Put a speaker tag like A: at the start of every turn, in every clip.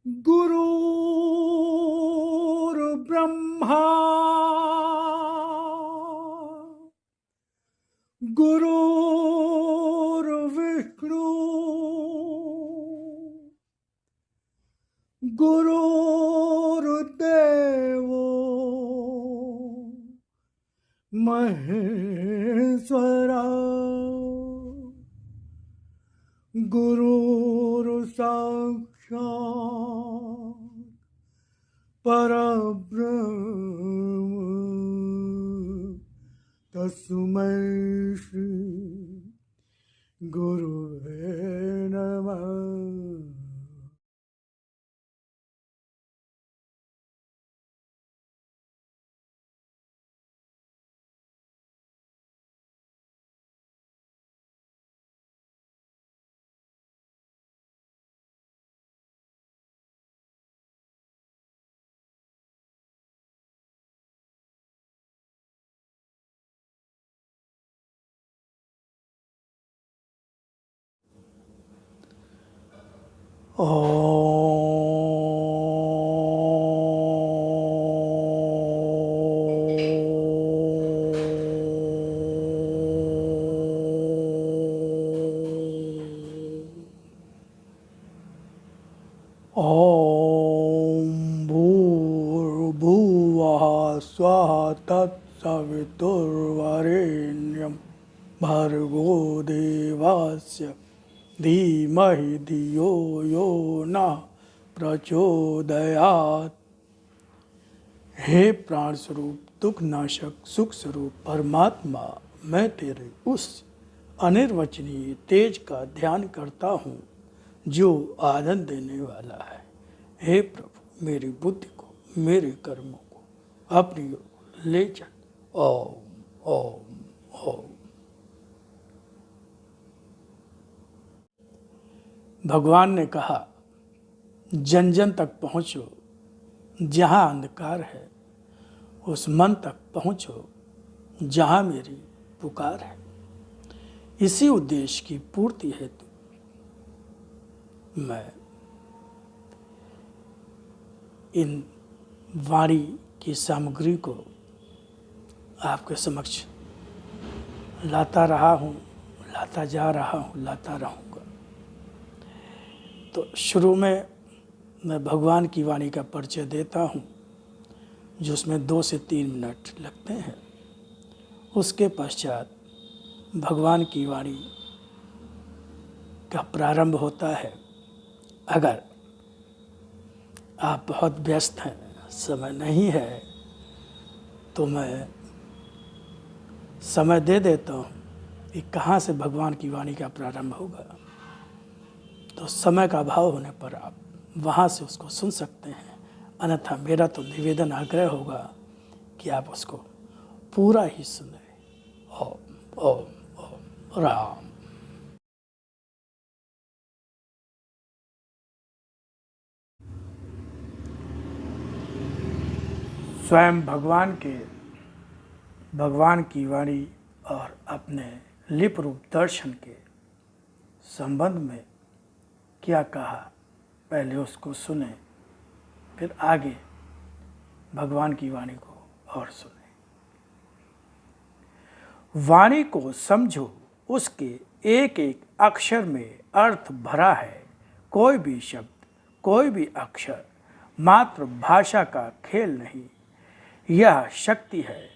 A: गुरुर्ब्रह्मा गुरुर्विष्णु गुरुर्देवो महेश्वरा गुरुर्साक्षात् परब्रह्म तस्मै श्री गुरुवे नमः। ॐ भूर्भुवः स्वः तत्सवितुर्वरेण्यं भर्गो देवस्य धीमहि धियो यो नः प्रचोदयात्। हे प्राण स्वरूप, दुख नाशक, सुख स्वरूप परमात्मा, मैं तेरे उस अनिर्वचनीय तेज का ध्यान करता हूँ जो आनंद देने वाला है। हे प्रभु, मेरी बुद्धि को, मेरे कर्मों को अपनी ओर ले चल। ओम ओम ओम। भगवान ने कहा, जन जन तक पहुँचो, जहाँ अंधकार है उस मन तक पहुँचो जहाँ मेरी पुकार है। इसी उद्देश्य की पूर्ति हेतु मैं इन वाणी की सामग्री को आपके समक्ष लाता रहा हूँ, लाता जा रहा हूँ, लाता रहूँगा। तो शुरू में मैं भगवान की वाणी का परिचय देता हूँ, जिसमें 2 से 3 मिनट लगते हैं। उसके पश्चात भगवान की वाणी का प्रारंभ होता है। अगर आप बहुत व्यस्त हैं, समय नहीं है, तो मैं समय दे देता हूँ कि कहाँ से भगवान की वाणी का प्रारंभ होगा। तो समय का अभाव होने पर आप वहाँ से उसको सुन सकते हैं, अन्यथा मेरा तो निवेदन आग्रह होगा कि आप उसको पूरा ही सुने। ओम ओम ओम राम। स्वयं भगवान की वाणी और अपने लिप रूप दर्शन के संबंध में क्या कहा, पहले उसको सुने, फिर आगे भगवान की वाणी को और सुने। वाणी को समझो, उसके एक एक अक्षर में अर्थ भरा है। कोई भी शब्द, कोई भी अक्षर मात्र भाषा का खेल नहीं, यह शक्ति है।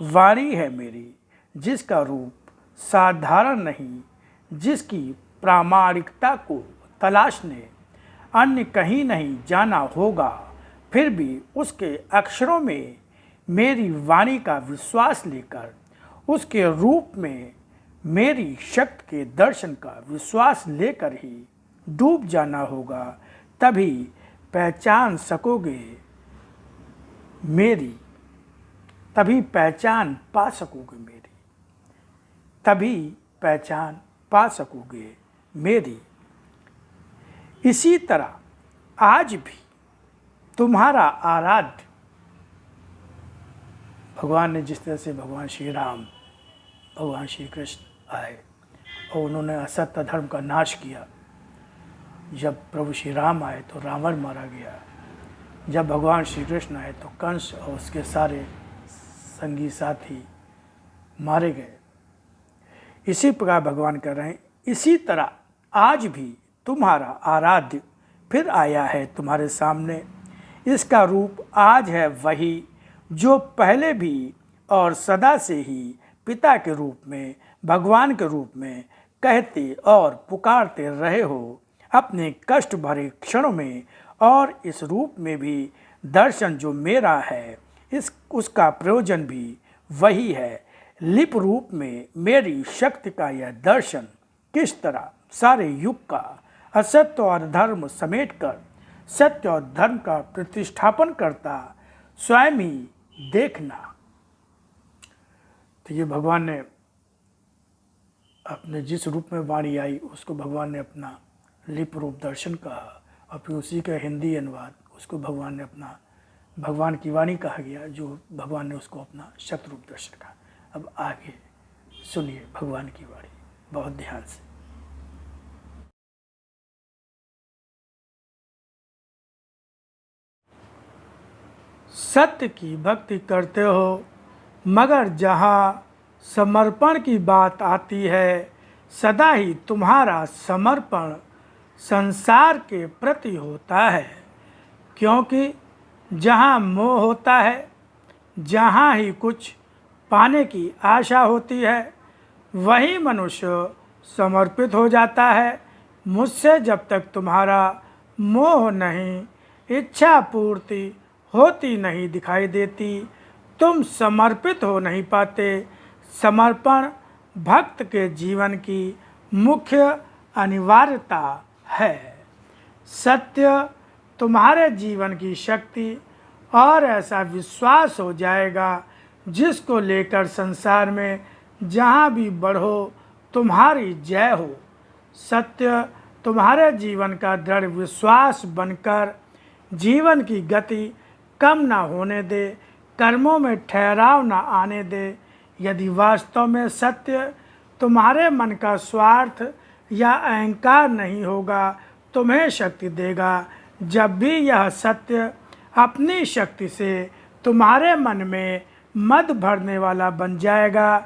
A: वाणी है मेरी, जिसका रूप साधारण नहीं, जिसकी प्रामाणिकता को तलाशने अन्य कहीं नहीं जाना होगा, फिर भी उसके अक्षरों में मेरी वाणी का विश्वास लेकर, उसके रूप में मेरी शक्ति के दर्शन का विश्वास लेकर ही डूब जाना होगा। तभी पहचान सकोगे मेरी, तभी पहचान पा सकोगे मेरी, तभी पहचान पा सकोगे मेरी। इसी तरह आज भी तुम्हारा आराध्य भगवान ने, जिस तरह से भगवान श्री राम, भगवान श्री कृष्ण आए और उन्होंने असत्य धर्म का नाश किया, जब प्रभु श्री राम आए तो रावण मारा गया, जब भगवान श्री कृष्ण आए तो कंस और उसके सारे संगी साथी मारे गए। इसी प्रकार भगवान कह रहे हैं, इसी तरह आज भी तुम्हारा आराध्य फिर आया है तुम्हारे सामने। इसका रूप आज है वही जो पहले भी और सदा से ही पिता के रूप में, भगवान के रूप में कहते और पुकारते रहे हो अपने कष्ट भरे क्षणों में। और इस रूप में भी दर्शन जो मेरा है उसका प्रयोजन भी वही है। लिप रूप में मेरी शक्ति का यह दर्शन किस तरह सारे युग का असत्य और धर्म समेटकर सत्य और धर्म का प्रतिष्ठापन करता, स्वयं ही देखना। तो ये भगवान ने अपने जिस रूप में वाणी आई उसको भगवान ने अपना लिप रूप दर्शन कहा, और फिर उसी का हिंदी अनुवाद उसको भगवान ने अपना भगवान की वाणी कहा गया, जो भगवान ने उसको अपना शत रूप दर्शन कहा। अब आगे सुनिए भगवान की वाणी बहुत ध्यान से। सत्य की भक्ति करते हो, मगर जहाँ समर्पण की बात आती है, सदा ही तुम्हारा समर्पण संसार के प्रति होता है। क्योंकि जहाँ मोह होता है, जहाँ ही कुछ पाने की आशा होती है, वही मनुष्य समर्पित हो जाता है। मुझसे जब तक तुम्हारा मोह नहीं, इच्छा पूर्ति होती नहीं दिखाई देती, तुम समर्पित हो नहीं पाते। समर्पण भक्त के जीवन की मुख्य अनिवार्यता है। सत्य तुम्हारे जीवन की शक्ति और ऐसा विश्वास हो जाएगा जिसको लेकर संसार में जहाँ भी बढ़ो तुम्हारी जय हो। सत्य तुम्हारे जीवन का दृढ़ विश्वास बनकर जीवन की गति कम ना होने दे, कर्मों में ठहराव ना आने दे। यदि वास्तव में सत्य तुम्हारे मन का स्वार्थ या अहंकार नहीं होगा, तुम्हें शक्ति देगा। जब भी यह सत्य अपनी शक्ति से तुम्हारे मन में मद भरने वाला बन जाएगा,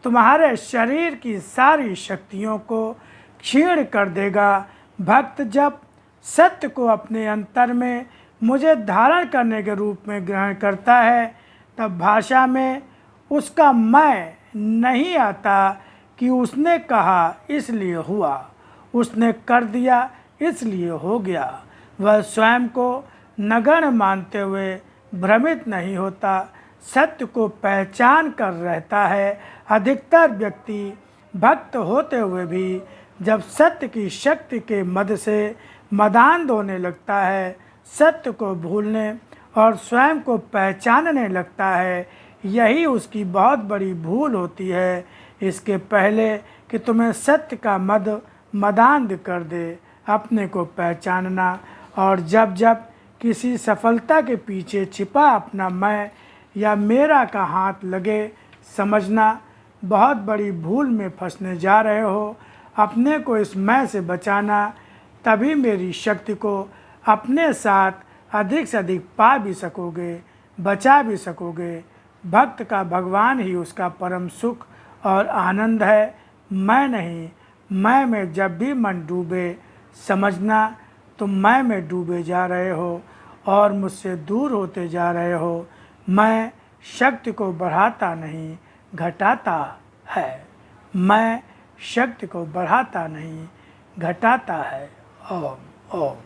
A: तुम्हारे शरीर की सारी शक्तियों को क्षीण कर देगा। भक्त जब सत्य को अपने अंतर में मुझे धारण करने के रूप में ग्रहण करता है, तब भाषा में उसका मैं नहीं आता कि उसने कहा इसलिए हुआ, उसने कर दिया इसलिए हो गया। वह स्वयं को नगण्य मानते हुए भ्रमित नहीं होता, सत्य को पहचान कर रहता है। अधिकतर व्यक्ति भक्त होते हुए भी जब सत्य की शक्ति के मद से मदान्ध होने लगता है, सत्य को भूलने और स्वयं को पहचानने लगता है, यही उसकी बहुत बड़ी भूल होती है। इसके पहले कि तुम्हें सत्य का मदान्ध कर दे, अपने को पहचानना और जब जब किसी सफलता के पीछे छिपा अपना मैं या मेरा का हाथ लगे, समझना बहुत बड़ी भूल में फंसने जा रहे हो। अपने को इस मैं से बचाना, तभी मेरी शक्ति को अपने साथ अधिक से अधिक पा भी सकोगे, बचा भी सकोगे। भक्त का भगवान ही उसका परम सुख और आनंद है, मैं नहीं। मैं में जब भी मन डूबे, समझना तुम मैं में डूबे जा रहे हो और मुझसे दूर होते जा रहे हो। मैं शक्ति को बढ़ाता नहीं, घटाता है। मैं शक्ति को बढ़ाता नहीं, घटाता है। ओम ओम।